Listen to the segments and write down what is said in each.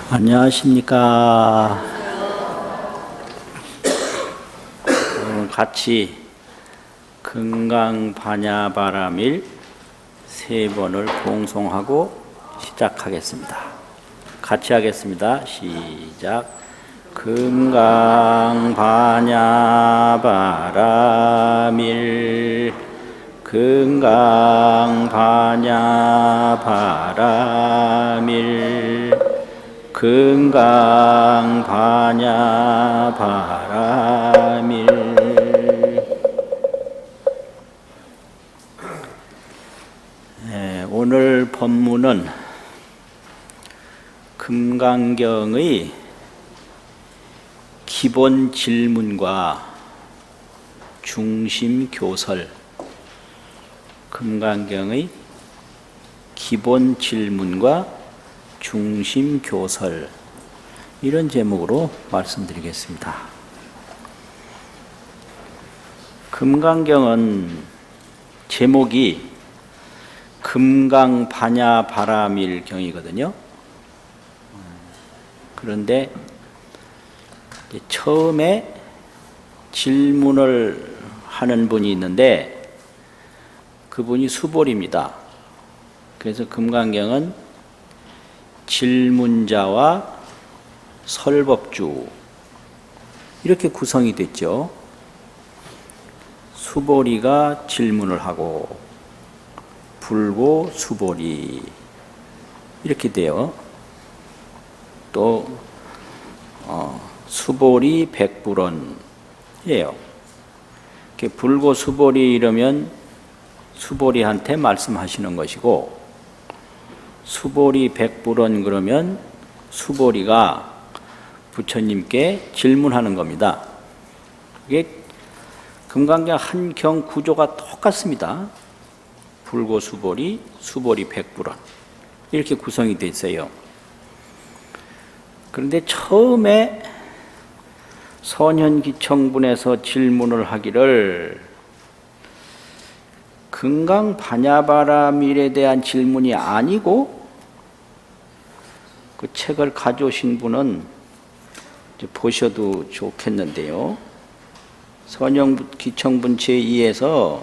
안녕하십니까. 오늘 같이 금강반야바라밀 3번을 봉송하고 시작하겠습니다. 같이 하겠습니다. 시작. 금강반야바라밀 금강반야바라밀 금강반야바라밀. 오늘 법문은 금강경의 기본 질문과 중심 교설, 금강경의 기본 질문과 중심 교설, 이런 제목으로 말씀드리겠습니다. 금강경은 제목이 금강반야바라밀경이거든요. 그런데 처음에 질문을 하는 분이 있는데 그분이 수보리입니다. 그래서 금강경은 질문자와 설법주 이렇게 구성이 됐죠. 수보리가 질문을 하고 불고 수보리 이렇게 돼요. 또 수보리 백불언이에요. 이렇게 불고 수보리 이러면 수보리한테 말씀하시는 것이고, 수보리 백불언 그러면 수보리가 부처님께 질문하는 겁니다. 이게 금강경 한 경 구조가 똑같습니다. 불고 수보리, 수보리 백불언 이렇게 구성이 되어 있어요. 그런데 처음에 선현기청분에서 질문을 하기를 금강반야바라밀에 대한 질문이 아니고, 그 책을 가져오신 분은 이제 보셔도 좋겠는데요. 선현기청분 제2에서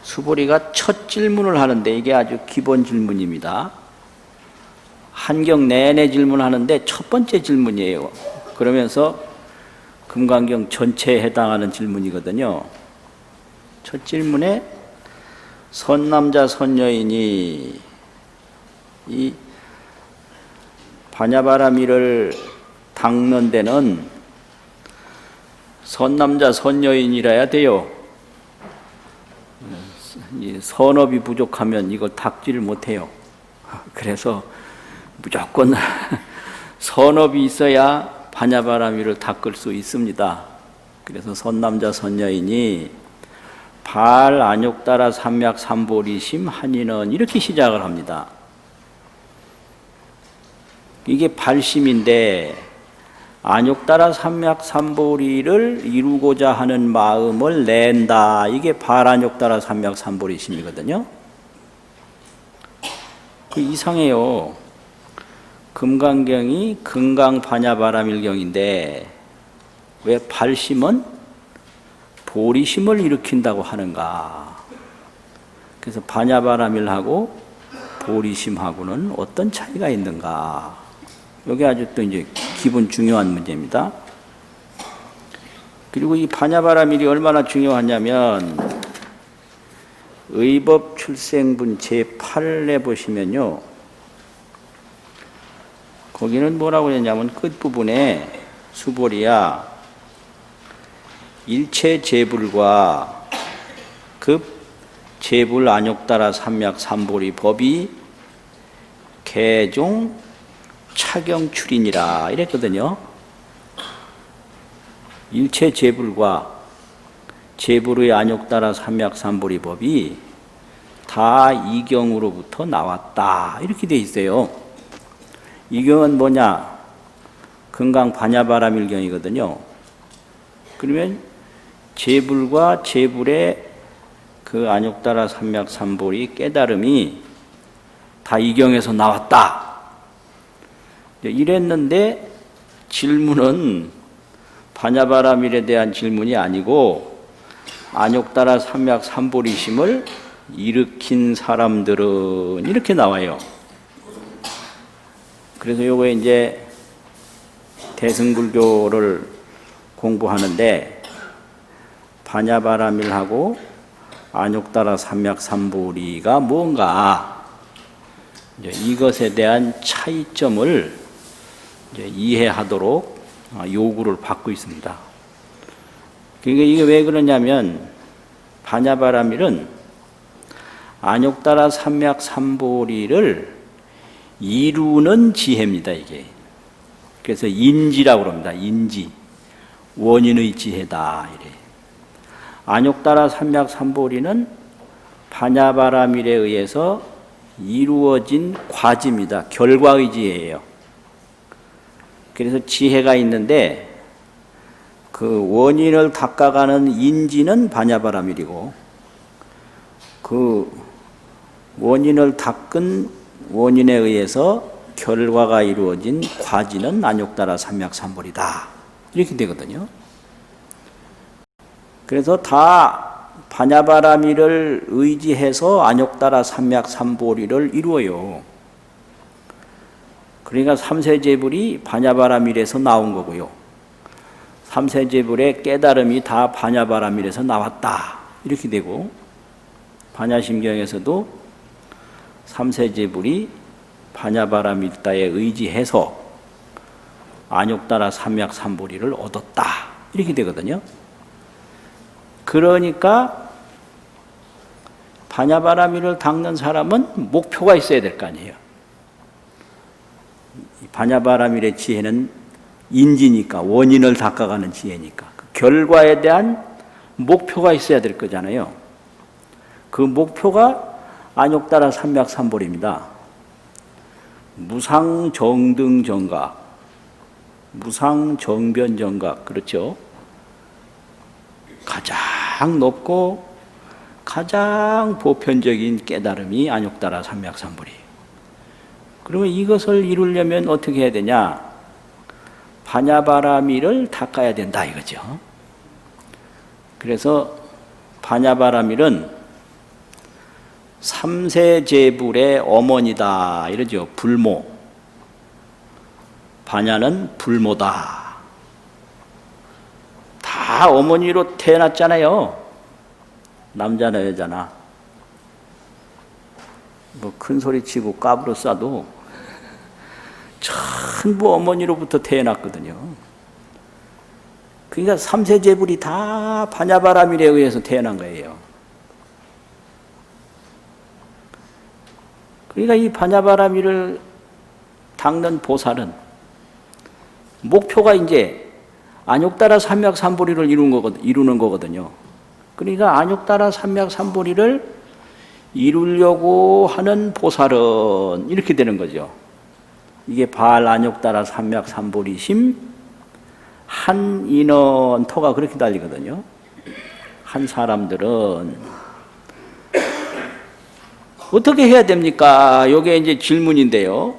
수보리가 첫 질문을 하는데 이게 아주 기본 질문입니다. 한경 내내 질문하는데 첫 번째 질문이에요. 그러면서 금강경 전체에 해당하는 질문이거든요. 첫 질문에 선남자 선여인이 이 반야바라밀을 닦는 데는 선남자 선여인이라야 돼요. 이 선업이 부족하면 이걸 닦지를 못해요. 그래서 무조건 선업이 있어야 반야바라밀을 닦을 수 있습니다. 그래서 선남자 선여인이 발 안욕따라 삼약 삼보리심 한이는 이렇게 시작을 합니다. 이게 발심인데 안욕따라 삼약 삼보리를 이루고자 하는 마음을 낸다. 이게 발 안욕따라 삼약 삼보리심이거든요. 그 이상해요. 금강경이 금강반야바라밀경인데 왜 발심은 보리심을 일으킨다고 하는가? 그래서 반야바라밀하고 보리심하고는 어떤 차이가 있는가? 이게 아주 또 이제 기본 중요한 문제입니다. 그리고 이 반야바라밀이 얼마나 중요하냐면 의법 출생분 제8에 보시면요. 거기는 뭐라고 했냐면 끝부분에 수보리야 일체 제불과 급 제불 안욕따라 삼약 삼보리 법이 개종 차경출이니라 이랬거든요. 일체 제불과 제불의 안욕따라 삼약 삼보리 법이 다 이 경으로부터 나왔다 이렇게 돼 있어요. 이 경은 뭐냐? 금강반야바라밀경이거든요. 그러면 제불과 제불의 그 안욕따라 삼약 삼보리 깨달음이 다 이 경에서 나왔다. 이랬는데 질문은 반야바라밀에 대한 질문이 아니고 안욕따라 삼약 삼보리심을 일으킨 사람들은 이렇게 나와요. 그래서 요거에 이제 대승불교를 공부하는데 반야바라밀하고 안욕따라 삼약 삼보리가 뭔가 이것에 대한 차이점을 이제 이해하도록 요구를 받고 있습니다. 그러니까 이게 왜 그러냐면 반야바라밀은 안욕따라 삼약 삼보리를 이루는 지혜입니다. 이게 그래서 인지라고 합니다. 인지 원인의 지혜다 이래. 안욕따라 삼약 삼보리는 반야바라밀에 의해서 이루어진 과지입니다. 결과의 지혜예요. 그래서 지혜가 있는데 그 원인을 닦아가는 인지는 반야바라밀이고 그 원인을 닦은 원인에 의해서 결과가 이루어진 과지는 안욕따라 삼약 삼보리다 이렇게 되거든요. 그래서 다 반야바라밀을 의지해서 안욕따라 삼약 삼보리를 이루어요. 그러니까 삼세제불이 반야바라밀에서 나온 거고요. 삼세제불의 깨달음이 다 반야바라밀에서 나왔다 이렇게 되고 반야심경에서도 삼세제불이 반야바라밀다에 의지해서 안욕따라 삼약 삼보리를 얻었다 이렇게 되거든요. 그러니까 반야바라밀을 닦는 사람은 목표가 있어야 될 거 아니에요. 반야바라밀의 지혜는 인지니까 원인을 닦아가는 지혜니까 그 결과에 대한 목표가 있어야 될 거잖아요. 그 목표가 안욕따라 삼약 삼보리입니다. 무상정등정각, 무상정변정각 그렇죠. 가장 높고 가장 보편적인 깨달음이 안욕따라 삼약 삼보리. 그러면 이것을 이루려면 어떻게 해야 되냐? 반야바라밀을 닦아야 된다 이거죠. 그래서 반야바라밀은 삼세제불의 어머니다 이러죠. 불모. 반야는 불모다. 다 어머니로 태어났잖아요. 남자나 여자나. 뭐 큰 소리 치고 까불어 싸도 전부 어머니로부터 태어났거든요. 그러니까 삼세제불이 다 반야바라밀에 의해서 태어난 거예요. 그러니까 이 반야바라밀을 닦는 보살은 목표가 이제 안욕따라 삼약 삼보리를 이루는 거거든요. 그러니까 안욕따라 삼약 삼보리를 이루려고 하는 보살은 이렇게 되는 거죠. 이게 바알 안욕따라 삼약 삼보리심 한 인원 토가 그렇게 달리거든요. 한 사람들은 어떻게 해야 됩니까? 이게 이제 질문인데요.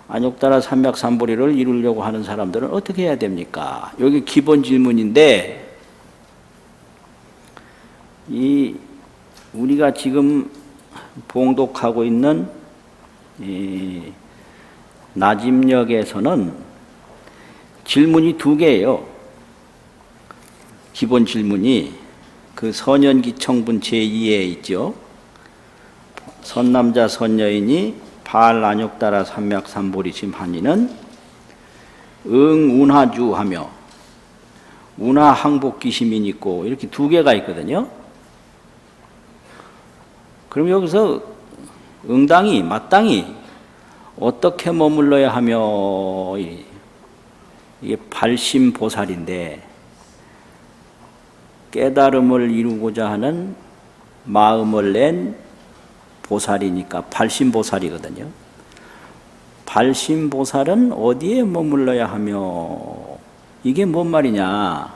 안욕따라 삼약 삼보리를 이루려고 하는 사람들은 어떻게 해야 됩니까? 여기 기본 질문인데 우리가 지금 봉독하고 있는 나집역에서는 질문이 두 개예요. 기본 질문이 그 선연기청분 제2에 있죠. 선남자 선여인이 바알 안욕따라 삼약 삼보리심 한이는 운하주 하며 운하 항복기심이 있고 이렇게 두 개가 있거든요. 그럼 여기서 응당이 마땅히 어떻게 머물러야 하며 이게 발심보살인데 깨달음을 이루고자 하는 마음을 낸 보살이니까 발심보살이거든요. 발심보살은 어디에 머물러야 하며 이게 뭔 말이냐?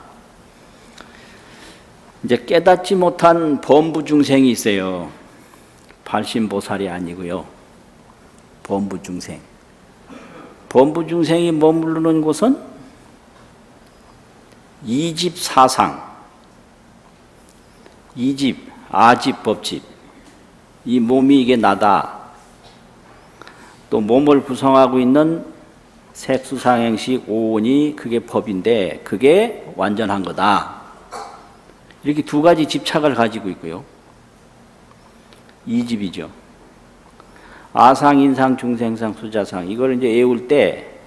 이제 깨닫지 못한 범부중생이 있어요. 발심보살이 아니고요. 범부중생. 범부중생이 머무르는 곳은 이집 사상, 이집, 아집, 법집. 이 몸이 이게 나다. 또 몸을 구성하고 있는 색수상행식 오온이 그게 법인데 그게 완전한 거다. 이렇게 두 가지 집착을 가지고 있고요. 이집이죠. 아상, 인상, 중생상, 수자상. 이걸 이제 외울 때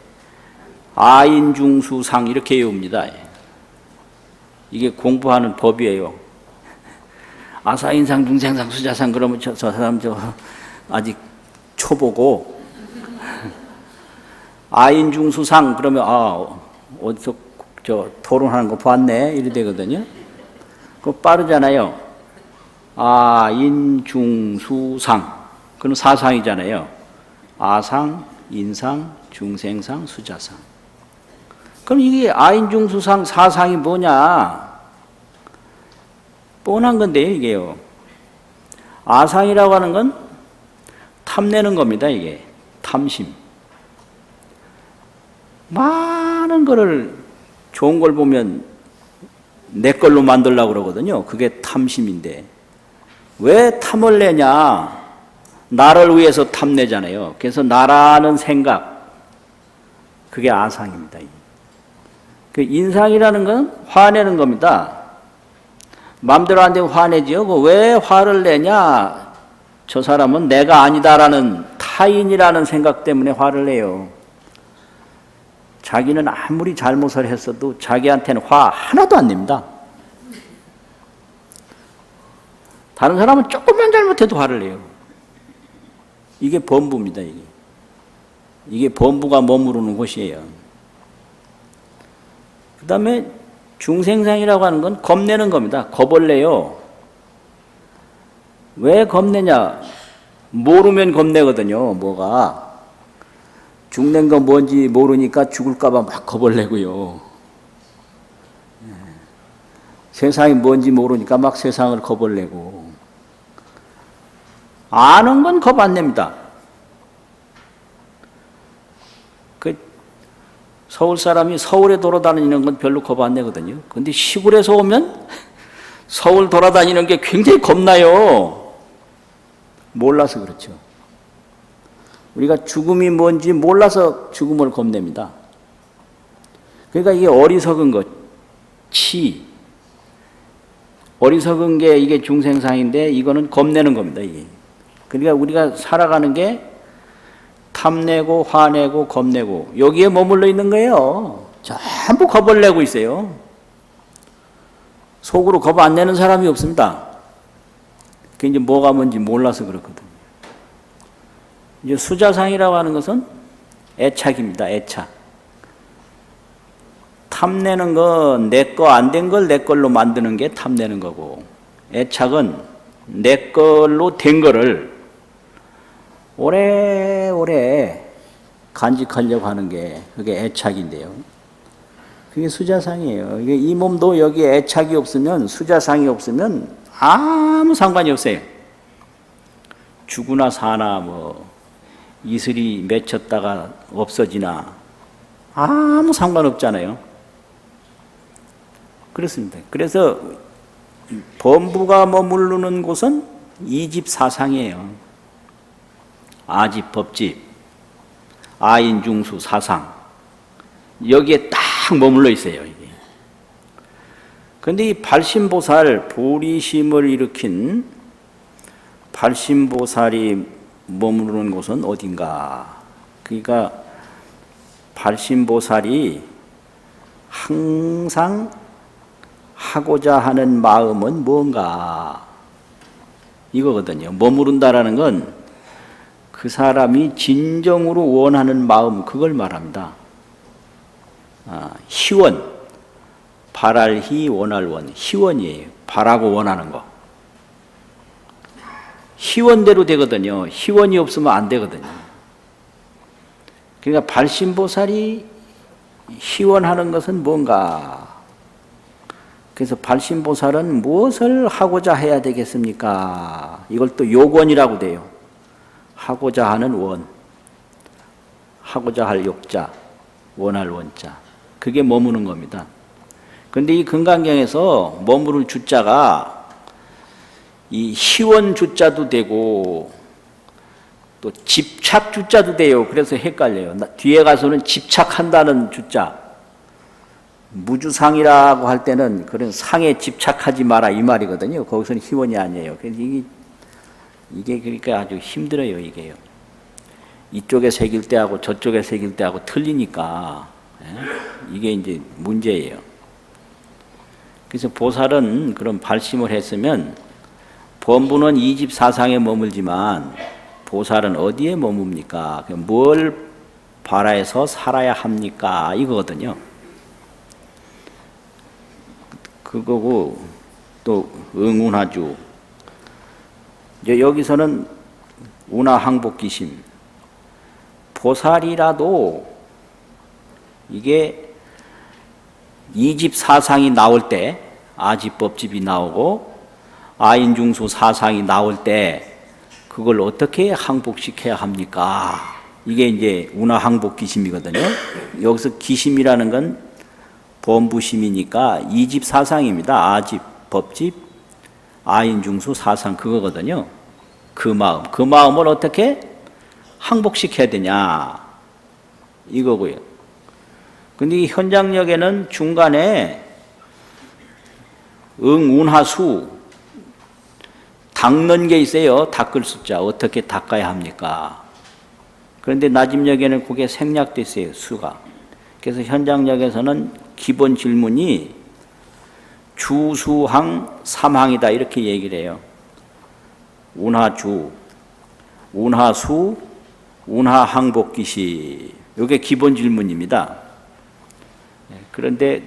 아인중수상 이렇게 외웁니다. 이게 공부하는 법이에요. 아사, 인상, 중생상, 수자상 그러면 저 사람 아직 초보고 아인중수상 그러면 어디서 토론하는 거 봤네 이래 되거든요. 그거 빠르잖아요. 아인중수상 그건 사상이잖아요. 아상, 인상, 중생상, 수자상. 그럼 이게 아인중수상 사상이 뭐냐? 뻔한 건데요, 이게요. 아상이라고 하는 건 탐내는 겁니다, 이게. 탐심. 많은 거를 좋은 걸 보면 내 걸로 만들려고 그러거든요. 그게 탐심인데. 왜 탐을 내냐? 나를 위해서 탐내잖아요. 그래서 나라는 생각. 그게 아상입니다. 그 인상이라는 건 화내는 겁니다. 마음대로 안 되면 화내지요. 왜 화를 내냐? 저 사람은 내가 아니다라는 타인이라는 생각 때문에 화를 내요. 자기는 아무리 잘못을 했어도 자기한테는 화 하나도 안 냅니다. 다른 사람은 조금만 잘못해도 화를 내요. 이게 범부입니다. 이게 범부가 머무르는 곳이에요. 그 다음에 중생상이라고 하는 건 겁내는 겁니다. 겁을 내요. 왜 겁내냐? 모르면 겁내거든요. 뭐가. 죽는 건 뭔지 모르니까 죽을까봐 막 겁을 내고요. 세상이 뭔지 모르니까 막 세상을 겁을 내고. 아는 건 겁 안 냅니다. 서울 사람이 서울에 돌아다니는 건 별로 겁 안 내거든요. 근데 시골에서 오면 서울 돌아다니는 게 굉장히 겁나요. 몰라서 그렇죠. 우리가 죽음이 뭔지 몰라서 죽음을 겁냅니다. 그러니까 이게 어리석은 것, 치. 어리석은 게 이게 중생상인데 이거는 겁내는 겁니다. 이게. 그러니까 우리가 살아가는 게 탐내고 화내고 겁내고 여기에 머물러 있는 거예요. 전부 겁을 내고 있어요. 속으로 겁 안 내는 사람이 없습니다. 그게 이제 뭐가 뭔지 몰라서 그렇거든요. 이제 수자상이라고 하는 것은 애착입니다. 애착. 탐내는 건 내 거 안 된 걸 내 걸로 만드는 게 탐내는 거고, 애착은 내 걸로 된 거를 오래오래 간직하려고 하는 게 그게 애착인데요. 그게 수자상이에요. 이게 이 몸도 여기에 애착이 없으면, 수자상이 없으면 아무 상관이 없어요. 죽으나 사나 뭐 이슬이 맺혔다가 없어지나 아무 상관없잖아요. 그렇습니다. 그래서 범부가 머무르는 곳은 이집 사상이에요. 아집, 법집, 아인중수, 사상. 여기에 딱 머물러 있어요. 이게. 그런데 이 발심보살, 보리심을 일으킨 발심보살이 머무르는 곳은 어딘가? 그러니까 발심보살이 항상 하고자 하는 마음은 뭔가? 이거거든요. 머무른다라는 건 그 사람이 진정으로 원하는 마음, 그걸 말합니다. 희원, 바랄희 원할원, 희원이에요. 바라고 원하는 거. 희원대로 되거든요. 희원이 없으면 안 되거든요. 그러니까 발심보살이 희원하는 것은 뭔가? 그래서 발심보살은 무엇을 하고자 해야 되겠습니까? 이걸 또 요건이라고 돼요. 하고자 하는 원. 하고자 할 욕자, 원할 원자. 그게 머무는 겁니다. 근데 이 금강경에서 머무를 주자가 이 희원 주자도 되고 또 집착 주자도 돼요. 그래서 헷갈려요. 뒤에 가서는 집착한다는 주자, 무주상이라고 할 때는 그런 상에 집착하지 마라 이 말이거든요. 거기서는 희원이 아니에요. 그래서 이게 그러니까 아주 힘들어요. 이게요. 이쪽에 새길 때하고 저쪽에 새길 때하고 틀리니까 이게 이제 문제예요. 그래서 보살은 그런 발심을 했으면 범부는 이집사상에 머물지만 보살은 어디에 머뭅니까? 뭘 바라에서 살아야 합니까? 이거거든요. 그거고 또 응운하주. 이제 여기서는 운하항복기심. 보살이라도 이게 이집사상이 나올 때 아집법집이 나오고 아인중수 사상이 나올 때 그걸 어떻게 항복시켜야 합니까? 이게 이제 운하항복기심이거든요. 여기서 기심이라는 건 범부심이니까 이집 사상입니다. 아집, 법집, 아인중수 사상 그거거든요. 그 마음을 어떻게 항복시켜야 되냐 이거고요. 근데 이 현장력에는 중간에 운하수 닦는 게 있어요. 닦을 숫자 어떻게 닦아야 합니까? 그런데 나집역에는 그게 생략돼 있어요. 수가. 그래서 현장역에서는 기본 질문이 주수항 삼항이다 이렇게 얘기를 해요. 운하주, 운하수, 운하항복기시 이게 기본 질문입니다. 그런데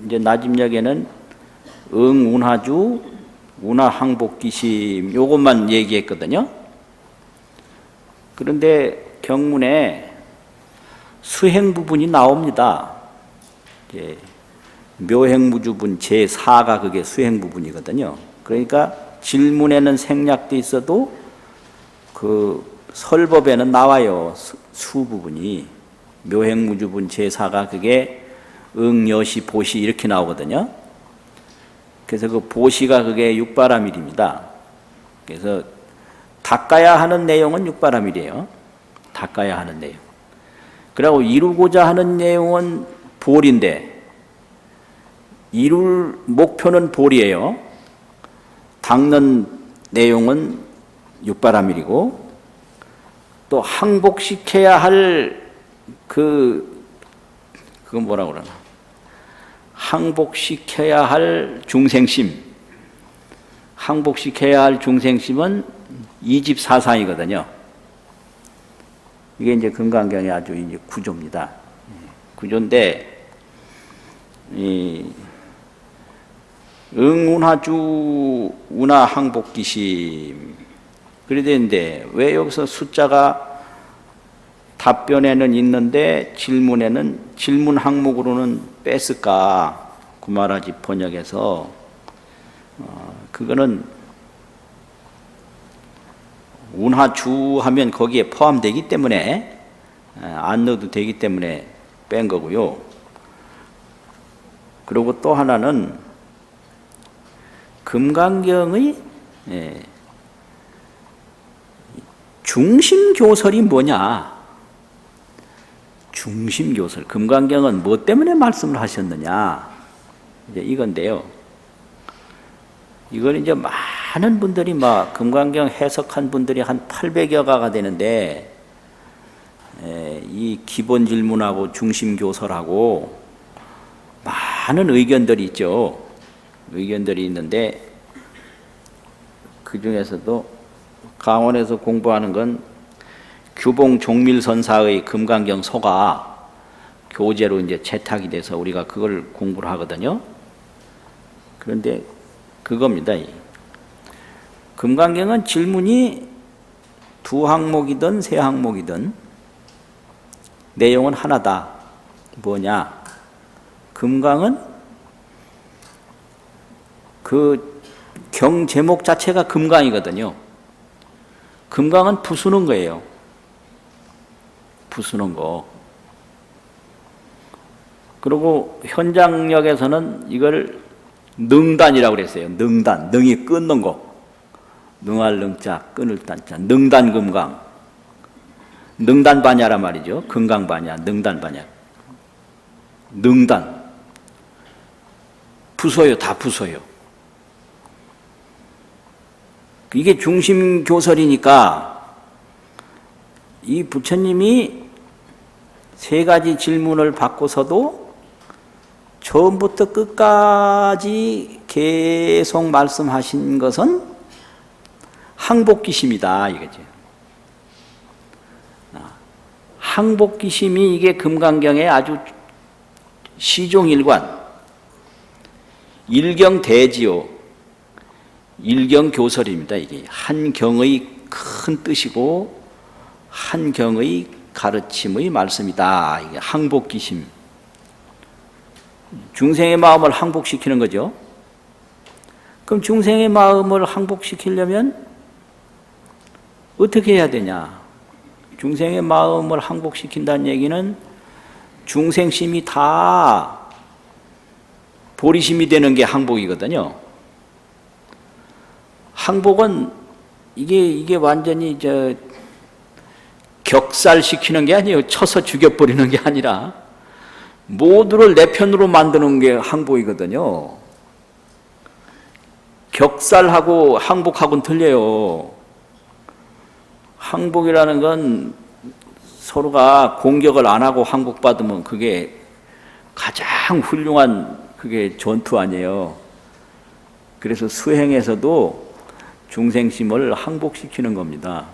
이제 나집역에는 운하주, 운하항복기심 요것만 얘기했거든요. 그런데 경문에 수행 부분이 나옵니다. 묘행무주분 제4가 그게 수행 부분이거든요. 그러니까 질문에는 생략돼 있어도 그 설법에는 나와요. 수 부분이. 묘행무주분 제4가 그게 응여시 보시 이렇게 나오거든요. 그래서 그 보시가 그게 육바라밀입니다. 그래서 닦아야 하는 내용은 육바라밀이에요. 닦아야 하는 내용. 그리고 이루고자 하는 내용은 볼인데 이룰 목표는 볼이에요. 닦는 내용은 육바라밀이고 또 항복시켜야 할 그건 뭐라고 그러나 항복시켜야 할 중생심 항복시켜야 할 중생심은 이집사상이거든요. 이게 이제 금강경의 아주 이제 구조입니다. 구조인데 응운하주 운하항복기심 그래 되는데 왜 여기서 숫자가 답변에는 있는데 질문에는 질문 항목으로는 뺐을까? 구마라지 번역에서 그거는 운하주 하면 거기에 포함되기 때문에 안 넣어도 되기 때문에 뺀 거고요. 그리고 또 하나는 금강경의 중심교설이 뭐냐? 중심교설. 금강경은 뭐 때문에 말씀을 하셨느냐? 이제 이건데요. 이걸 이제 많은 분들이 막 금강경 해석한 분들이 한 800여가가 되는데 이 기본 질문하고 중심교설하고 많은 의견들이 있죠. 의견들이 있는데 그 중에서도 강원에서 공부하는 건 규봉 종밀선사의 금강경 소가 교재로 이제 채탁이 돼서 우리가 그걸 공부를 하거든요. 그런데 그겁니다. 금강경은 질문이 두 항목이든 세 항목이든 내용은 하나다. 뭐냐? 금강은 그 경 제목 자체가 금강이거든요. 금강은 부수는 거예요. 부수는 거. 그리고 현장역에서는 이걸 능단이라고 그랬어요. 능단, 능이 끊는 거. 능할 능자, 끊을 단자, 능단금강. 능단반야란 말이죠. 금강반야, 능단반야. 능단. 부숴요, 다 부숴요. 이게 중심교설이니까 이 부처님이 세 가지 질문을 받고서도 처음부터 끝까지 계속 말씀하신 것은 항복기심이다 이거죠. 항복기심이 이게 금강경의 아주 시종일관, 일경대지요, 일경교설입니다. 이게 한 경의 큰 뜻이고 한 경의 가르침의 말씀이다. 이게 항복기심. 중생의 마음을 항복시키는 거죠. 그럼 중생의 마음을 항복시키려면 어떻게 해야 되냐? 중생의 마음을 항복시킨다는 얘기는 중생심이 다 보리심이 되는 게 항복이거든요. 항복은 이게 완전히 격살시키는 게 아니에요. 쳐서 죽여버리는 게 아니라 모두를 내 편으로 만드는 게 항복이거든요. 격살하고 항복하고는 틀려요. 항복이라는 건 서로가 공격을 안 하고 항복받으면 그게 가장 훌륭한 그게 전투 아니에요. 그래서 수행에서도 중생심을 항복시키는 겁니다.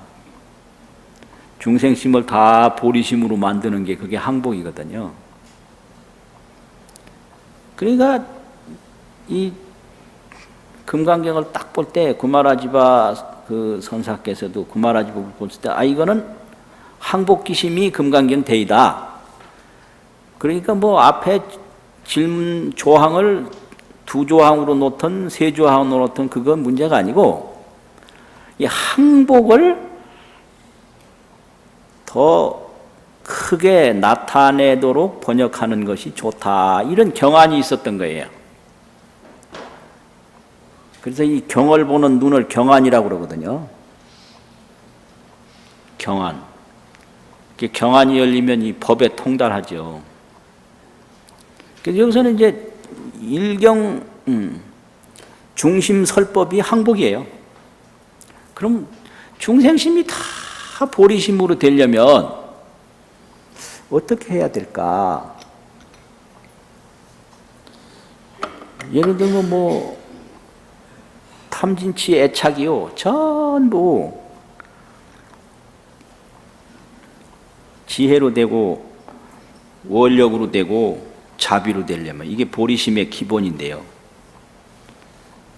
중생심을 다 보리심으로 만드는 게 그게 항복이거든요. 그러니까 이 금강경을 딱 볼 때 구마라지바 그 선사께서도 구마라지바를 볼 때 이거는 항복기심이 금강경 대이다. 그러니까 뭐 앞에 질문 조항을 두 조항으로 놓든 세 조항으로 놓든 그건 문제가 아니고 이 항복을 더 크게 나타내도록 번역하는 것이 좋다. 이런 경안이 있었던 거예요. 그래서 이 경을 보는 눈을 경안이라고 그러거든요. 경안. 경안이 열리면 이 법에 통달하죠. 그래서 여기서는 이제 일경 중심설법이 항복이에요. 그럼 중생심이 다 보리심으로 되려면 어떻게 해야 될까? 예를 들면 뭐 탐진치 애착이요 전부 지혜로 되고 원력으로 되고 자비로 되려면 이게 보리심의 기본인데요.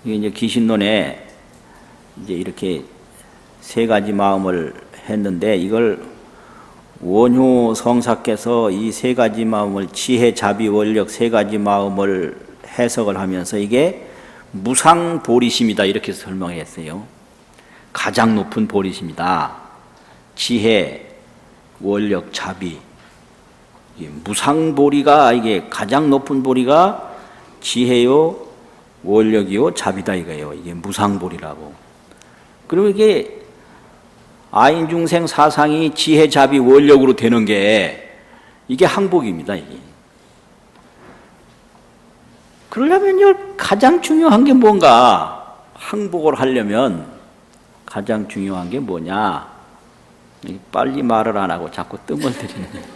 이게 이제 기신론에 이제 이렇게 세 가지 마음을 했는데 이걸 원효 성사께서 이 세 가지 마음을 지혜, 자비, 원력 세 가지 마음을 해석을 하면서 이게 무상 보리심이다 이렇게 설명했어요. 가장 높은 보리심이다. 지혜, 원력, 자비. 무상 보리가 이게 가장 높은 보리가 지혜요, 원력이요, 자비다 이거예요. 이게 무상 보리라고. 그리고 이게 아인중생 사상이 지혜, 자비, 원력으로 되는 게 이게 항복입니다. 이게. 그러려면 가장 중요한 게 뭔가? 항복을 하려면 가장 중요한 게 뭐냐? 빨리 말을 안 하고 자꾸 뜸을 들이는 거예요.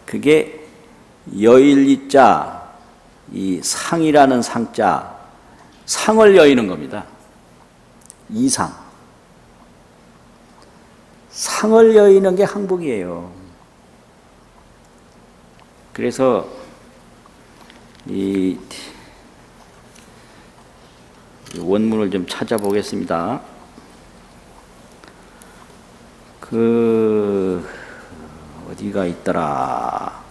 그게 여일리자, 이 상이라는 상자, 상을 여의는 겁니다. 이상. 상을 여의는 게 항복이에요. 그래서 이 원문을 좀 찾아보겠습니다. 어디가 있더라.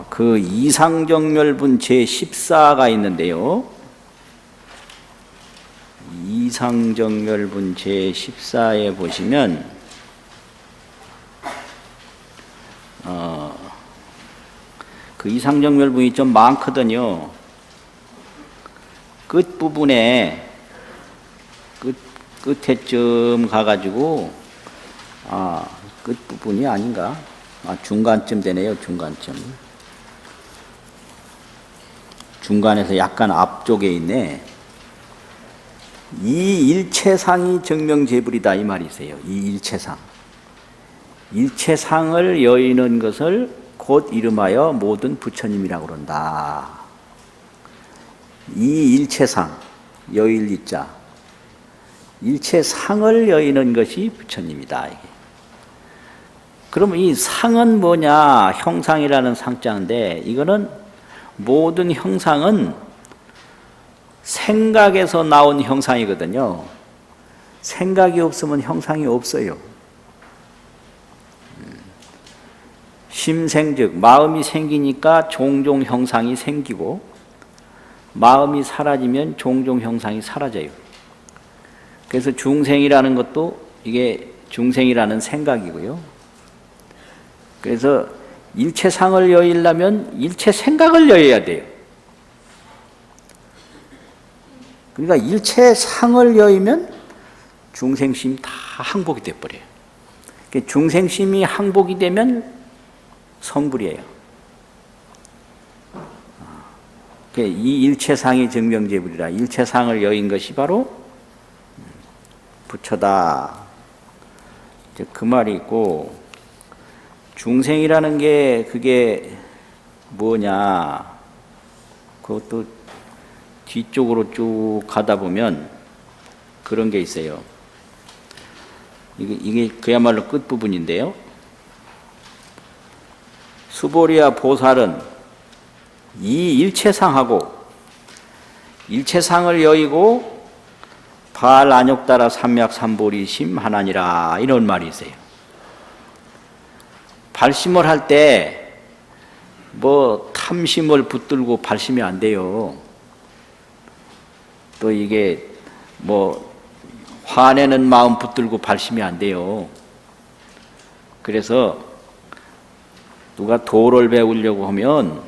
그 이상정멸분 제14가 있는데요. 이상정멸분 제14에 보시면 그 이상정멸분이 좀 많거든요. 끝부분에 끝에쯤 가가지고 끝부분이 아닌가? 중간쯤 되네요. 중간에서 약간 앞쪽에 있네. 이 일체상이 정명제불이다 이 말이 있어요. 이 일체상. 일체상을 여의는 것을 곧 이름하여 모든 부처님이라고 그런다. 이 일체상, 여일 이자. 일체상을 여의는 것이 부처님이다. 이게. 그럼 이 상은 뭐냐? 형상이라는 상자인데 이거는 모든 형상은 생각에서 나온 형상이거든요. 생각이 없으면 형상이 없어요. 심생,즉 마음이 생기니까 종종 형상이 생기고 마음이 사라지면 종종 형상이 사라져요. 그래서 중생이라는 것도 이게 중생이라는 생각이고요. 그래서 일체상을 여의려면 일체 생각을 여의야 돼요. 그러니까 일체상을 여의면 중생심이 다 항복이 돼버려요. 중생심이 항복이 되면 성불이에요. 이 일체상이 정명제불이라. 일체상을 여인 것이 바로 부처다. 그 말이 있고, 중생이라는 게 그게 뭐냐? 그것도 뒤쪽으로 쭉 가다 보면 그런 게 있어요. 이게 그야말로 끝부분인데요. 수보리아 보살은 이 일체상하고 일체상을 여의고 발안욕따라 삼맥삼보리심 하나니라 이런 말이 있어요. 발심을 할 때 뭐 탐심을 붙들고 발심이 안 돼요. 또 이게 뭐 화내는 마음 붙들고 발심이 안 돼요. 그래서 누가 도를 배우려고 하면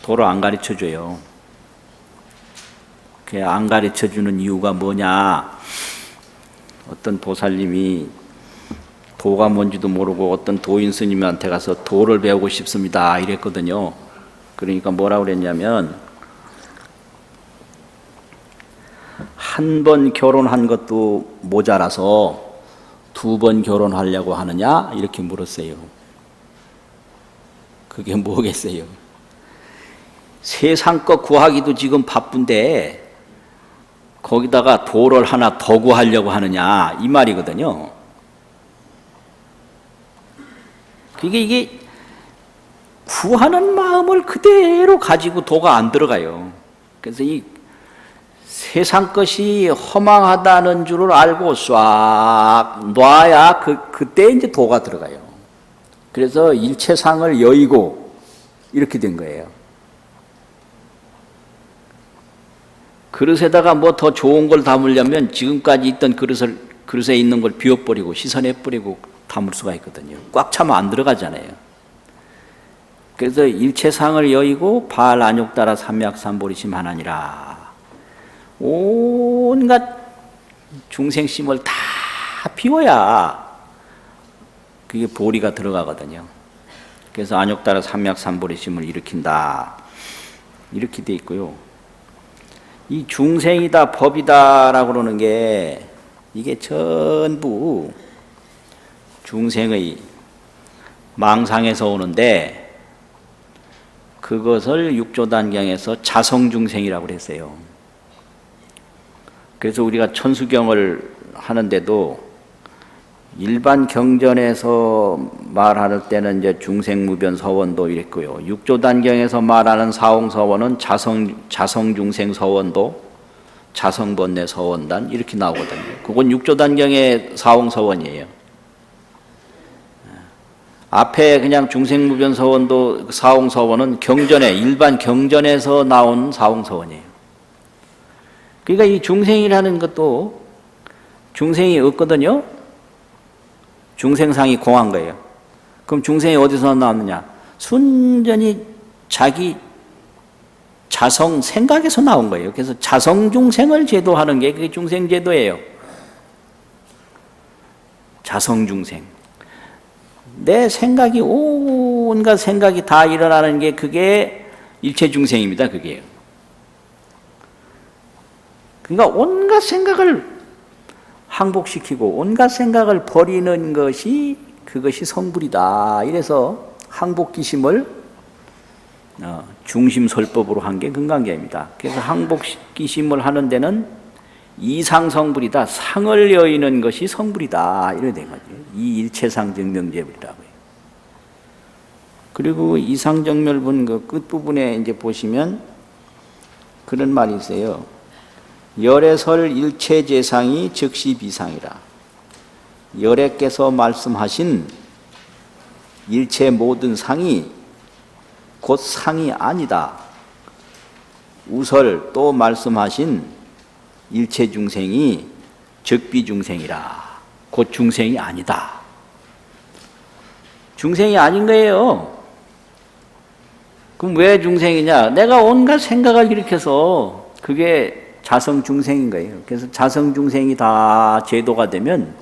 도를 안 가르쳐줘요. 안 가르쳐주는 이유가 뭐냐? 어떤 보살님이 도가 뭔지도 모르고 어떤 도인 스님한테 가서 도를 배우고 싶습니다 이랬거든요. 그러니까 뭐라고 그랬냐면, 한 번 결혼한 것도 모자라서 2번 결혼하려고 하느냐? 이렇게 물었어요. 그게 뭐겠어요? 세상 것 구하기도 지금 바쁜데 거기다가 도를 하나 더 구하려고 하느냐? 이 말이거든요. 이게 구하는 마음을 그대로 가지고 도가 안 들어가요. 그래서 이 세상 것이 허망하다는 줄을 알고 싹 놔야 그때 이제 도가 들어가요. 그래서 일체상을 여의고 이렇게 된 거예요. 그릇에다가 뭐 더 좋은 걸 담으려면 지금까지 있던 그릇에 있는 걸 비워버리고 씻어내버리고 담을 수가 있거든요. 꽉 차면 안 들어가잖아요. 그래서 일체상을 여의고 발안욕따라 삼맥삼보리심 하나니라. 온갖 중생심을 다 비워야 그게 보리가 들어가거든요. 그래서 안욕따라 삼맥삼보리심을 일으킨다. 이렇게 돼 있고요. 이 중생이다 법이다라고 그러는 게 이게 전부 중생의 망상에서 오는데 그것을 육조단경에서 자성중생이라고 그랬어요. 그래서 우리가 천수경을 하는데도 일반 경전에서 말할 때는 이제 중생무변서원도 이랬고요. 육조단경에서 말하는 사홍서원은 자성중생서원도, 자성번뇌서원단 이렇게 나오거든요. 그건 육조단경의 사홍서원이에요. 앞에 그냥 중생무변서원도 사홍서원은 경전에, 일반 경전에서 나온 사홍서원이에요. 그러니까 이 중생이라는 것도 중생이 없거든요. 중생상이 공한 거예요. 그럼 중생이 어디서 나왔느냐? 순전히 자기 자성 생각에서 나온 거예요. 그래서 자성중생을 제도하는 게 그게 중생제도예요. 자성중생. 내 생각이 온갖 생각이 다 일어나는 게 그게 일체중생입니다. 그게요. 그러니까 온갖 생각을 항복시키고 온갖 생각을 버리는 것이 그것이 성불이다. 이래서 항복기심을 중심설법으로 한 게 금강경입니다. 그래서 항복기심을 하는 데는 이상성불이다. 상을 여의는 것이 성불이다. 이래 된 거죠. 이 일체상정명제불이라고요. 그리고 이상정멸분 그 끝부분에 이제 보시면 그런 말이 있어요. 열애설 일체재상이 즉시 비상이라. 열애께서 말씀하신 일체 모든 상이 곧 상이 아니다. 우설 또 말씀하신 일체 중생이 즉비중생이라. 곧 중생이 아니다. 중생이 아닌 거예요. 그럼 왜 중생이냐? 내가 온갖 생각을 일으켜서 그게 자성중생인 거예요. 그래서 자성중생이 다 제도가 되면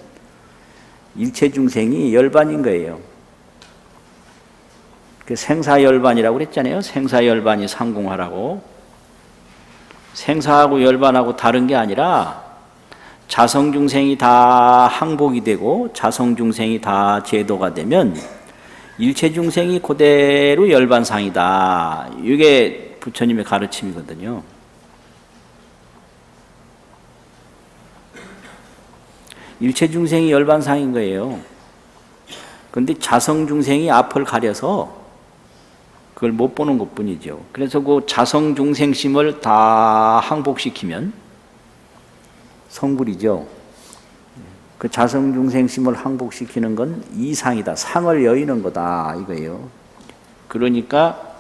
일체중생이 열반인 거예요. 그 생사열반이라고 그랬잖아요. 생사열반이 상공하라고. 생사하고 열반하고 다른 게 아니라 자성중생이 다 항복이 되고 자성중생이 다 제도가 되면 일체중생이 그대로 열반상이다. 이게 부처님의 가르침이거든요. 일체중생이 열반상인 거예요. 그런데 자성중생이 앞을 가려서 그걸 못 보는 것 뿐이죠. 그래서 그 자성중생심을 다 항복시키면 성불이죠. 그 자성중생심을 항복시키는 건 이상이다. 상을 여의는 거다. 이거예요. 그러니까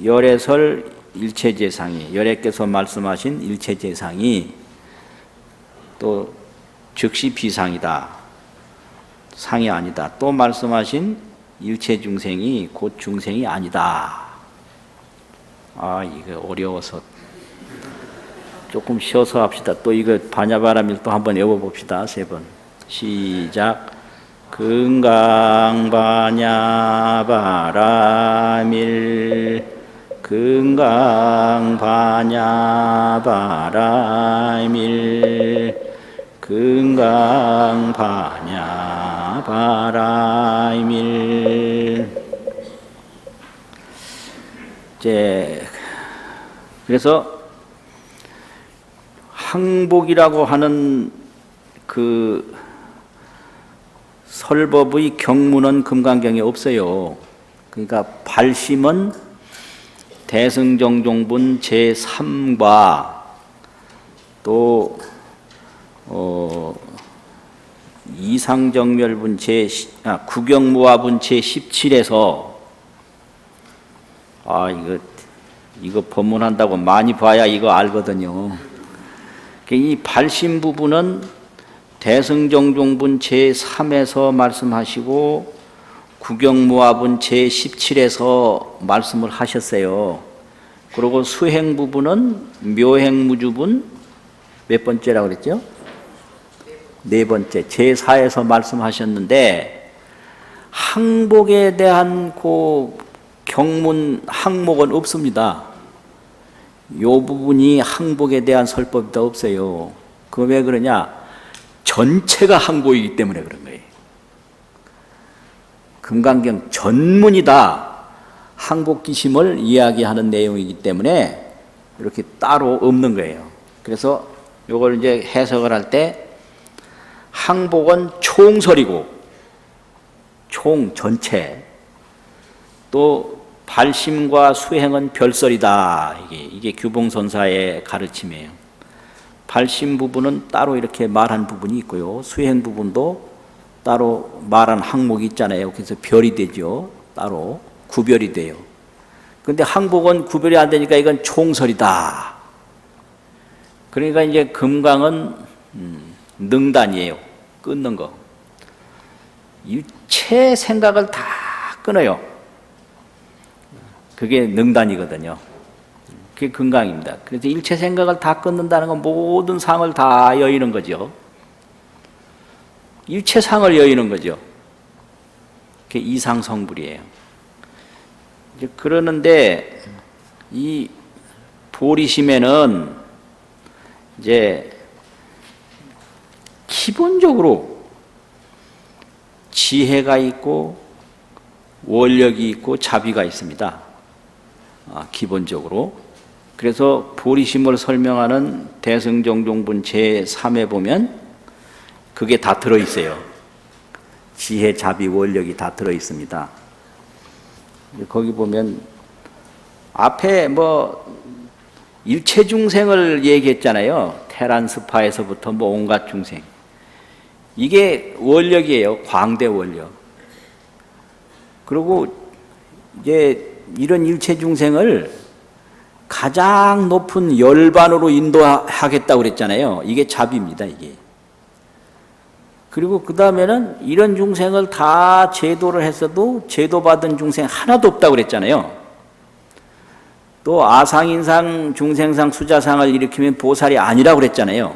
열애설 일체재상이, 열애께서 말씀하신 일체재상이 또 즉시 비상이다. 상이 아니다. 또 말씀하신 일체중생이 곧 중생이 아니다. 이거 어려워서 조금 쉬어서 합시다. 또 이거 반야바라밀 또 한번 외워봅시다. 3번. 시작. 금강반야바라밀 금강반야바라밀 금강반야바라밀. 그래서 항복이라고 하는 그 설법의 경문은 금강경에 없어요. 그러니까 발심은 대승정종분 제3과 또 이상정멸분 구경무화분 제17에서 이거 법문한다고 많이 봐야 이거 알거든요. 이 발심 부분은 대승정종분 제3에서 말씀하시고 구경무화분 제17에서 말씀을 하셨어요. 그리고 수행 부분은 묘행무주분 몇 번째라고 그랬죠? 4번째 제4에서 말씀하셨는데 항복에 대한 그 경문 항목은 없습니다. 요 부분이 항복에 대한 설법이 더 없어요. 그 왜 그러냐? 전체가 항복이기 때문에 그런 거예요. 금강경 전문이 다 항복기심을 이야기하는 내용이기 때문에 이렇게 따로 없는 거예요. 그래서 요걸 이제 해석을 할 때 항복은 총설이고 총 전체, 또 발심과 수행은 별설이다. 이게 규봉선사의 가르침이에요. 발심 부분은 따로 이렇게 말한 부분이 있고요. 수행 부분도 따로 말한 항목이 있잖아요. 그래서 별이 되죠. 따로 구별이 돼요. 그런데 항복은 구별이 안 되니까 이건 총설이다. 그러니까 이제 금강은 능단이에요. 끊는 거. 일체 생각을 다 끊어요. 그게 능단이거든요. 그게 건강입니다. 그래서 일체 생각을 다 끊는다는 건 모든 상을 다 여의는 거죠. 일체 상을 여의는 거죠. 그게 이상성불이에요. 그러는데 이 보리심에는 이제 기본적으로 지혜가 있고 원력이 있고 자비가 있습니다. 기본적으로. 그래서 보리심을 설명하는 대승정종분 제3에 보면 그게 다 들어있어요. 지혜, 자비, 원력이 다 들어있습니다. 거기 보면 앞에 일체 중생을 얘기했잖아요. 테란스파에서부터 온갖 중생. 이게 원력이에요. 광대 원력. 그리고 이제 이런 일체 중생을 가장 높은 열반으로 인도하겠다고 그랬잖아요. 이게 자비입니다, 이게. 그리고 그 다음에는 이런 중생을 다 제도를 했어도 제도받은 중생 하나도 없다고 그랬잖아요. 또 아상인상, 중생상, 수자상을 일으키면 보살이 아니라고 그랬잖아요.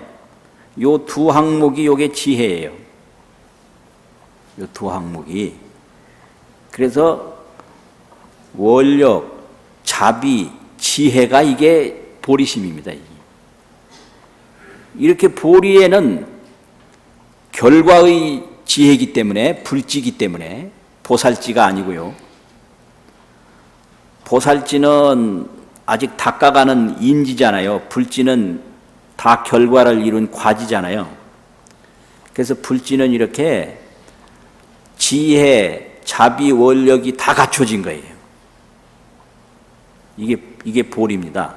요 두 항목이 요게 지혜예요. 요 두 항목이. 그래서 원력, 자비, 지혜가 이게 보리심입니다. 이렇게 보리에는 결과의 지혜이기 때문에, 불지이기 때문에 보살지가 아니고요. 보살지는 아직 닦아가는 인지잖아요. 불지는 다 결과를 이룬 과지잖아요. 그래서 불지는 이렇게 지혜, 자비, 원력이 다 갖춰진 거예요. 이게 보리입니다.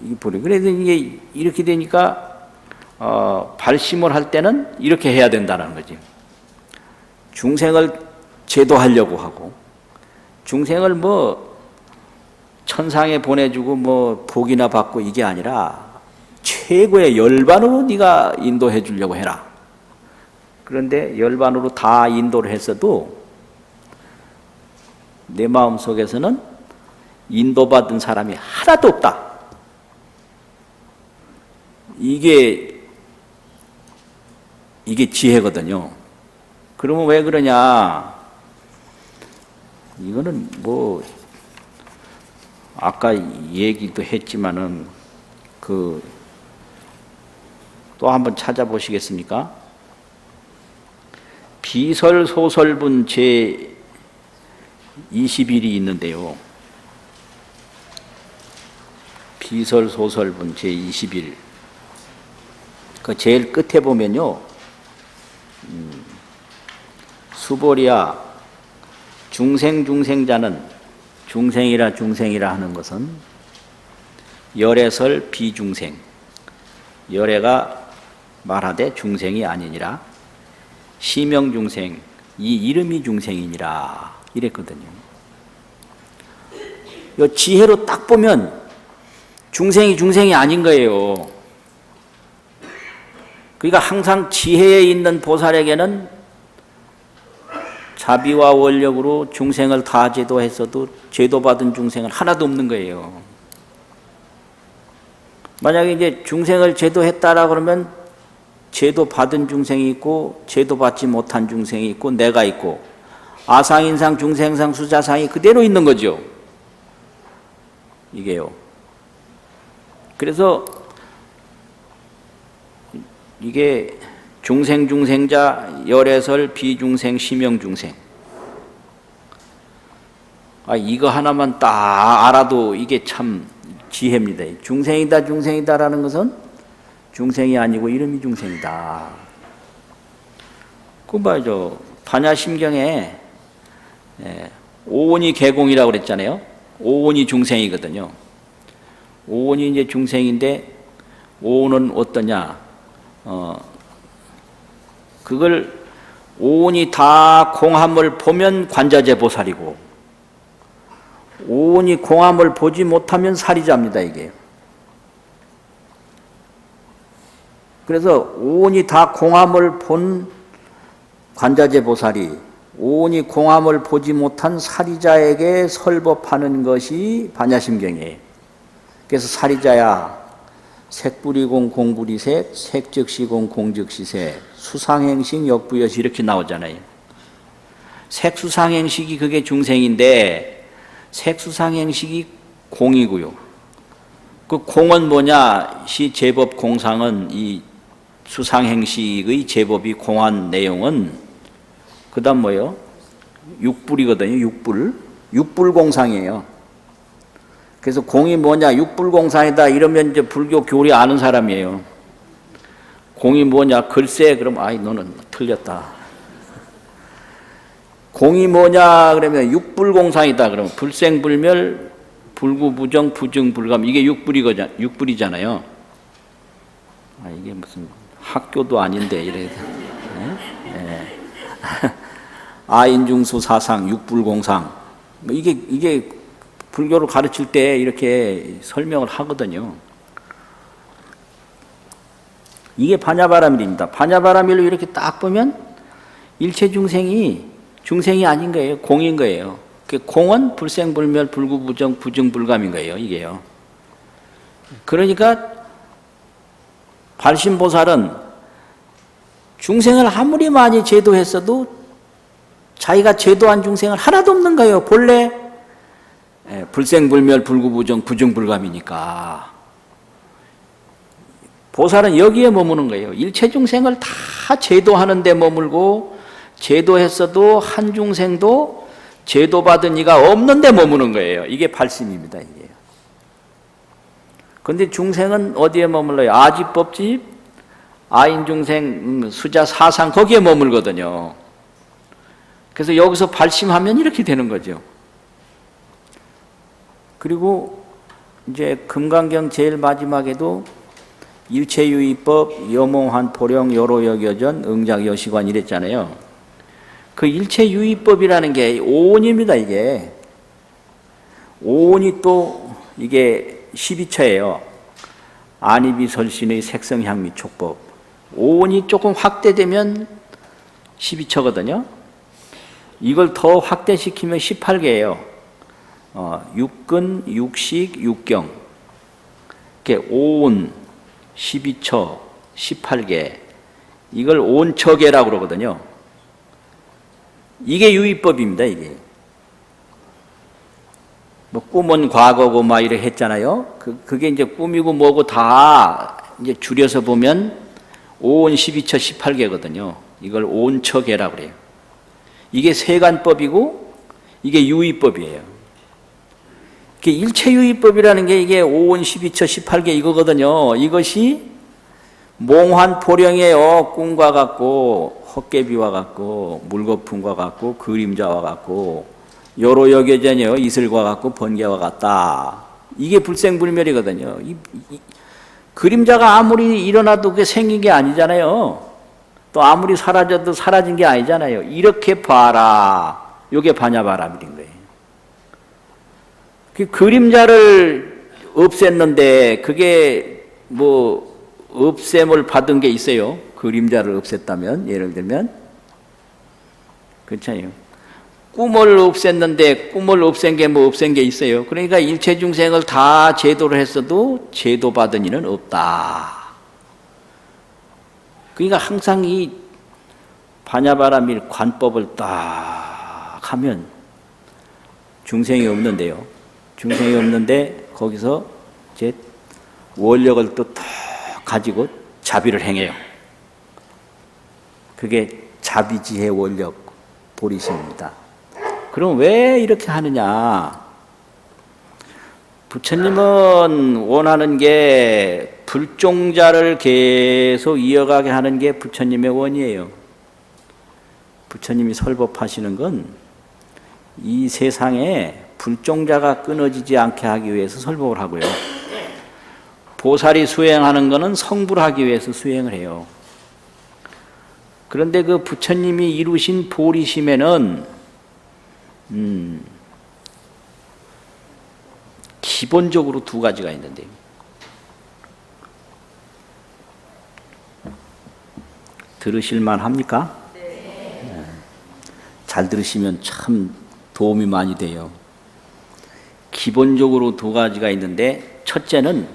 이게 보리. 그래서 이게 이렇게 되니까 발심을 할 때는 이렇게 해야 된다는 거지. 중생을 제도하려고 하고, 중생을 천상에 보내주고 복이나 받고 이게 아니라 최고의 열반으로 네가 인도해 주려고 해라. 그런데 열반으로 다 인도를 했어도 내 마음속에서는 인도받은 사람이 하나도 없다. 이게 지혜거든요. 그러면 왜 그러냐? 이거는 아까 얘기도 했지만은 또 한번 찾아보시겠습니까? 비설소설분 제 20일이 있는데요. 비설소설분 제 20일. 그 제일 끝에 보면요. 수보리야, 중생자는 중생이라 하는 것은 열애설 비중생. 열애가 말하되 중생이 아니니라. 시명중생, 이 이름이 중생이니라. 이랬거든요. 이 지혜로 딱 보면 중생이 아닌 거예요. 그러니까 항상 지혜에 있는 보살에게는 자비와 원력으로 중생을 다 제도했어도 제도받은 중생은 하나도 없는 거예요. 만약에 이제 중생을 제도했다라 그러면 제도받은 중생이 있고 제도받지 못한 중생이 있고 내가 있고 아상인상, 중생상, 수자상이 그대로 있는 거죠. 이게요. 그래서 이게 중생자, 열애설, 비중생, 시명중생. 이거 하나만 딱 알아도 이게 참 지혜입니다. 중생이다라는 것은 중생이 아니고 이름이 중생이다. 그 봐야죠. 반야심경에 오온이 개공이라고 그랬잖아요. 오온이 중생이거든요. 오온이 이제 중생인데 오온은 어떠냐? 그걸 오온이 다 공함을 보면 관자재 보살이고 오온이 공함을 보지 못하면 사리자입니다. 이게. 그래서 오온이 다 공함을 본 관자재 보살이 오온이 공함을 보지 못한 사리자에게 설법하는 것이 반야심경이에요. 그래서 사리자야, 색불이공 공불이색, 색즉시공 공즉시색, 수상행식 역부여시 이렇게 나오잖아요. 색수상행식이 그게 중생인데 색수상행식이 공이고요. 그 공은 뭐냐? 시 제법 공상은 이 수상행식의 제법이 공한 내용은 그 다음 뭐예요? 육불이거든요. 육불공상이에요. 그래서 공이 뭐냐? 육불공상이다 이러면 이제 불교 교리 아는 사람이에요. 공이 뭐냐? 글쎄 그럼 아이 너는 틀렸다. 공이 뭐냐? 그러면 육불공상이다. 그러면 불생불멸 불구부정 부증불감 이게 육불이잖아요. 아 이게 무슨 학교도 아닌데 이래. 네? 아인중수 사상 육불공상 이게 불교를 가르칠 때 이렇게 설명을 하거든요. 이게 반야바라밀입니다. 반야바라밀로 이렇게 딱 보면 일체 중생이 아닌 거예요. 공인 거예요. 공은 불생불멸 불구부정 부증불감인 거예요. 이게요. 그러니까 발심보살은 중생을 아무리 많이 제도했어도 자기가 제도한 중생은 하나도 없는 거예요. 본래 불생불멸 불구부정 부증불감이니까. 보살은 여기에 머무는 거예요. 일체 중생을 다 제도하는 데 머물고 제도했어도 한 중생도 제도받은 이가 없는 데 머무는 거예요. 이게 발심입니다. 이게. 그런데 중생은 어디에 머물러요? 아지법집, 아인중생, 수자, 사상 거기에 머물거든요. 그래서 여기서 발심하면 이렇게 되는 거죠. 그리고 이제 금강경 제일 마지막에도 일체유의법, 여몽한 포령, 여로여겨전, 응작여시관 이랬잖아요. 그 일체유의법이라는 게 오온입니다. 이게 오온이 또 이게 12처예요. 안이비설신의 색성향미촉법. 오온이 조금 확대되면 12처거든요. 이걸 더 확대시키면 18개예요. 육근, 육식, 육경. 오온, 12처, 18개. 이걸 온처계라고 그러거든요. 이게 유의법입니다, 이게. 뭐 꿈은 과거고 막 이렇게 했잖아요. 그게 이제 꿈이고 뭐고 다 이제 줄여서 보면 오온 12처 18개거든요. 이걸 온처계라고 그래요. 이게 세간법이고 이게 유의법이에요. 일체유의법이라는 게 이게 오온 12처 18개 이거거든요. 이것이 몽환 포령이에요. 꿈과 같고 헛개비와 같고 물거품과 같고 그림자와 같고 여로 여겨전이요. 이슬과 같고 번개와 같다. 이게 불생불멸이거든요. 그림자가 아무리 일어나도 그게 생긴 게 아니잖아요. 또 아무리 사라져도 사라진 게 아니잖아요. 이렇게 봐라. 이게 반야바라밀인 거예요. 그 그림자를 없앴는데 그게 뭐 없앰을 받은 게 있어요. 그림자를 없앴다면 예를 들면 그렇잖아요. 꿈을 없앴는데 꿈을 없앤 게 뭐 없앤 게 있어요. 그러니까 일체 중생을 다 제도를 했어도 제도받은 이는 없다. 그러니까 항상 이 반야바라밀 관법을 딱 하면 중생이 없는데요. 중생이 없는데 거기서 이제 원력을 또 딱 가지고 자비를 행해요. 그게 자비지혜 원력 보리심입니다. 그럼 왜 이렇게 하느냐? 부처님은 원하는 게 불종자를 계속 이어가게 하는 게 부처님의 원이에요. 부처님이 설법하시는 건 이 세상에 불종자가 끊어지지 않게 하기 위해서 설법을 하고요. 보살이 수행하는 것은 성불하기 위해서 수행을 해요. 그런데 그 부처님이 이루신 보리심에는 기본적으로 두 가지가 있는데요. 들으실만 합니까? 네. 잘 들으시면 참 도움이 많이 돼요. 기본적으로 두 가지가 있는데, 첫째는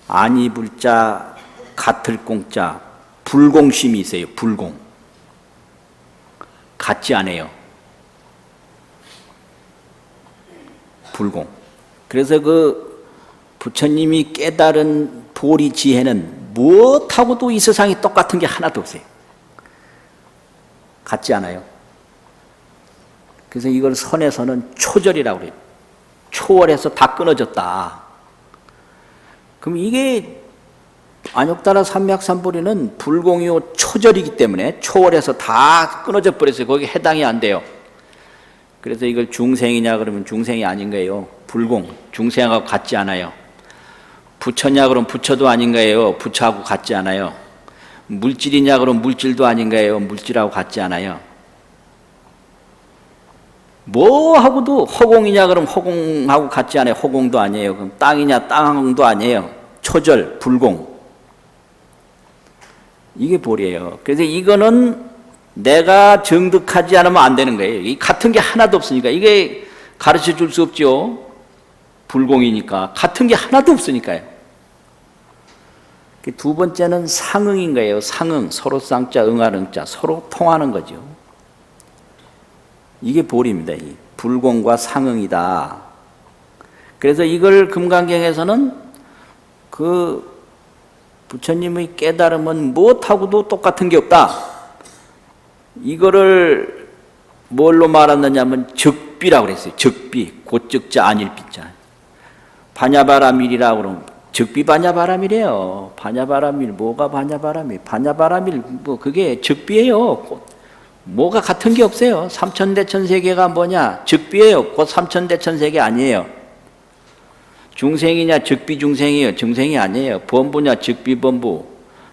아니 불자 같을 공자 불공심이 있어요. 불공. 같지 않아요. 불공. 그래서 그 부처님이 깨달은 도리 지혜는 무엇하고도 이 세상에 똑같은 게 하나도 없어요. 같지 않아요. 그래서 이걸 선에서는 초절이라고 그래요. 초월해서 다 끊어졌다. 그럼 이게 안욕따라 삼맥삼보리는 불공이요 초절이기 때문에 초월해서 다 끊어져 버렸어요. 거기 해당이 안 돼요. 그래서 이걸 중생이냐 그러면 중생이 아닌 거예요. 불공, 중생하고 같지 않아요. 부처냐 그러면 부처도 아닌 거예요. 부처하고 같지 않아요. 물질이냐 그러면 물질도 아닌 거예요. 물질하고 같지 않아요. 뭐하고도 허공이냐 그러면 허공하고 같지 않아요. 허공도 아니에요. 그럼 땅이냐 땅도 아니에요. 초절, 불공. 이게 보리예요. 그래서 이거는 내가 정득하지 않으면 안 되는 거예요. 이 같은 게 하나도 없으니까. 이게 가르쳐 줄 수 없죠. 불공이니까. 같은 게 하나도 없으니까요. 두 번째는 상응인 거예요. 상응. 서로 쌍자, 응하응자. 서로 통하는 거죠. 이게 보리입니다. 이 불공과 상응이다. 그래서 이걸 금강경에서는 그 부처님의 깨달음은 무엇하고도 똑같은 게 없다. 이거를 뭘로 말하느냐면 적비라고 그랬어요. 적비. 곧적자 아닐비자. 바냐바라밀이라고 그러면 적비 바냐바라밀이에요. 바냐바라밀. 뭐가 바냐바라밀? 바냐바라밀 뭐 그게 적비예요. 뭐가 같은 게 없어요. 삼천대천세계가 뭐냐? 적비예요. 곧 삼천대천세계 아니에요. 중생이냐 적비중생이에요. 중생이 아니에요. 범부냐 적비범부.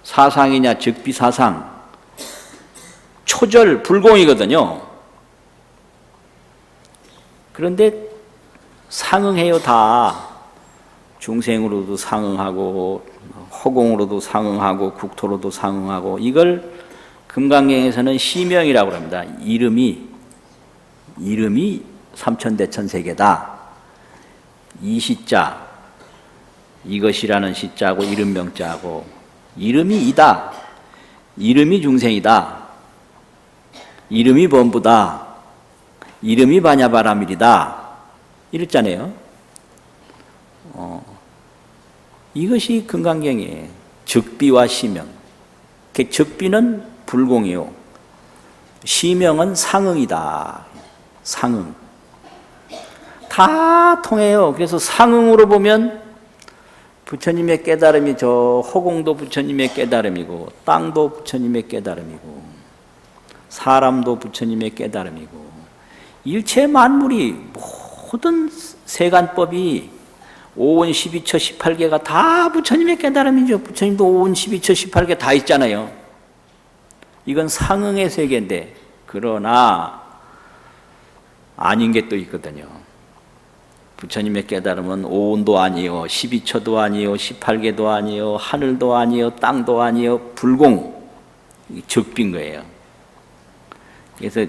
사상이냐 적비사상. 초절 불공이거든요. 그런데 상응해요. 다. 중생으로도 상응하고 허공으로도 상응하고 국토로도 상응하고. 이걸 금강경에서는 시명이라고 합니다. 이름이 삼천대천세계다. 이 시자, 이것이라는 시자고 이름명자고, 이름이 이다. 이름이 중생이다. 이름이 범부다. 이름이 바냐바라밀이다. 이랬잖아요. 이것이 금강경이에요. 적비와 시명. 적비는 불공이요. 시명은 상응이다. 상응. 다 통해요. 그래서 상응으로 보면 부처님의 깨달음이 저 허공도 부처님의 깨달음이고, 땅도 부처님의 깨달음이고, 사람도 부처님의 깨달음이고, 일체 만물이 모든 세간법이 5원 12처 18개가 다 부처님의 깨달음이죠. 부처님도 5원 12처 18개 다 있잖아요. 이건 상응의 세계인데, 그러나 아닌 게 또 있거든요. 부처님의 깨달음은 5원도 아니요, 12처도 아니요, 18개도 아니요, 하늘도 아니요, 땅도 아니요, 불공, 적빈 거예요. 그래서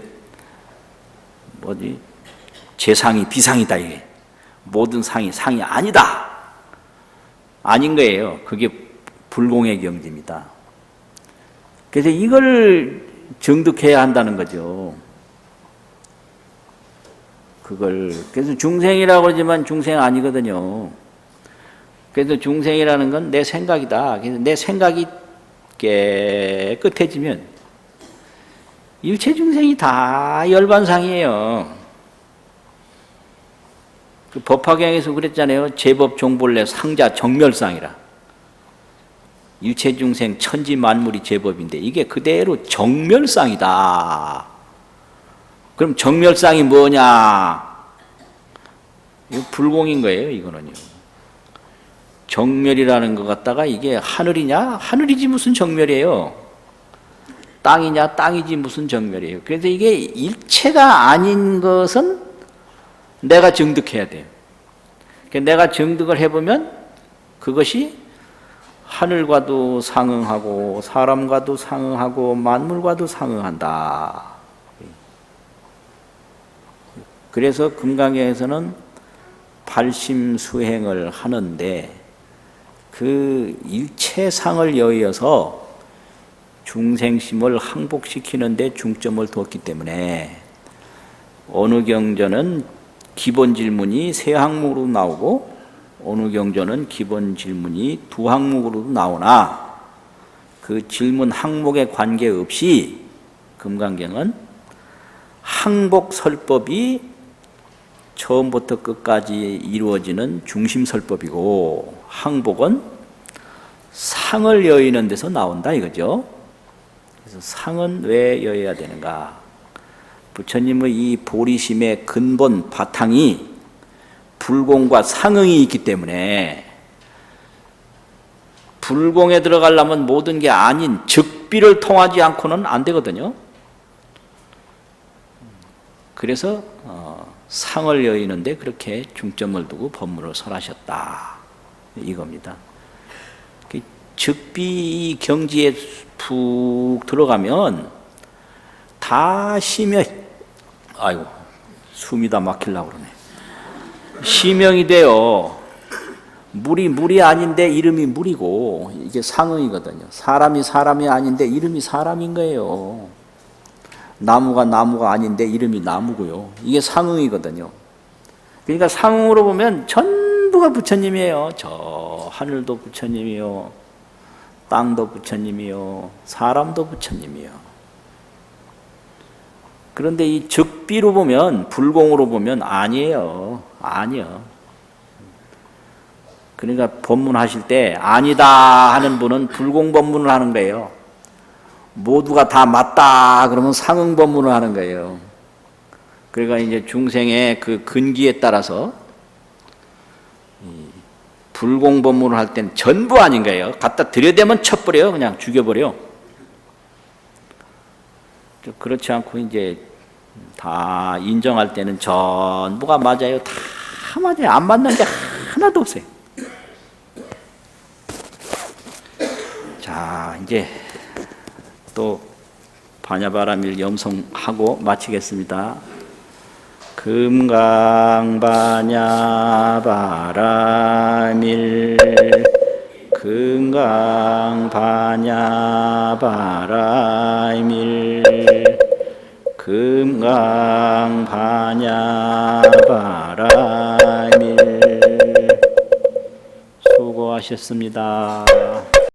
재상이 비상이다 이게. 모든 상이 아니다. 아닌 거예요. 그게 불공의 경지입니다. 그래서 이걸 정득해야 한다는 거죠. 그래서 중생이라고 그러지만 중생 아니거든요. 그래서 중생이라는 건 내 생각이다. 그래서 내 생각이 깨끗해지면 일체 중생이 다 열반상이에요. 그 법화경에서 그랬잖아요. 제법 종본래 상자 정멸상이라. 일체 중생 천지 만물이 제법인데 이게 그대로 정멸상이다. 그럼 정멸상이 뭐냐? 이거 불공인 거예요. 이거는요. 정멸이라는 것 갖다가 이게 하늘이냐? 하늘이지 무슨 정멸이에요. 땅이냐? 땅이지 무슨 정멸이에요. 그래서 이게 일체가 아닌 것은 내가 정득해야 돼요. 내가 정득을 해보면 그것이 하늘과도 상응하고 사람과도 상응하고 만물과도 상응한다. 그래서 금강경에서는 발심수행을 하는데 그 일체상을 여의어서 중생심을 항복시키는 데 중점을 두었기 때문에 어느 경전은 기본 질문이 세 항목으로 나오고 어느 경전은 기본 질문이 두 항목으로도 나오나 그 질문 항목에 관계없이 금강경은 항복설법이 처음부터 끝까지 이루어지는 중심설법이고 항복은 상을 여의는 데서 나온다 이거죠. 그래서 상은 왜 여어야 되는가? 부처님의 이 보리심의 근본 바탕이 불공과 상응이 있기 때문에 불공에 들어가려면 모든 게 아닌 즉비를 통하지 않고는 안 되거든요. 그래서 상을 여의는데 그렇게 중점을 두고 법문을 설하셨다 이겁니다. 즉비 경지에 푹 들어가면 다 심해, 아이고 숨이 다 막히려고 그러네. 시명이 돼요. 물이 아닌데 이름이 물이고 이게 상응이거든요. 사람이 아닌데 이름이 사람인 거예요. 나무가 아닌데 이름이 나무고요. 이게 상응이거든요. 그러니까 상응으로 보면 전부가 부처님이에요. 저 하늘도 부처님이요, 땅도 부처님이요, 사람도 부처님이요. 그런데 이 즉비로 보면, 불공으로 보면 아니에요. 아니요. 그러니까 법문하실 때 아니다 하는 분은 불공 법문을 하는 거예요. 모두가 다 맞다 그러면 상응 법문을 하는 거예요. 그러니까 이제 중생의 그 근기에 따라서 불공 법문을 할 때는 전부 아닌 거예요. 갖다 들여대면 쳐버려요. 그냥 죽여버려. 그렇지 않고 이제 다 인정할 때는 전부가 맞아요. 다 맞아요. 안 맞는 게 하나도 없어요. 자, 이제 또 반야바라밀 염송하고 마치겠습니다. 금강반야바라밀 금강반야바라밀 금강반야바라밀 수고하셨습니다.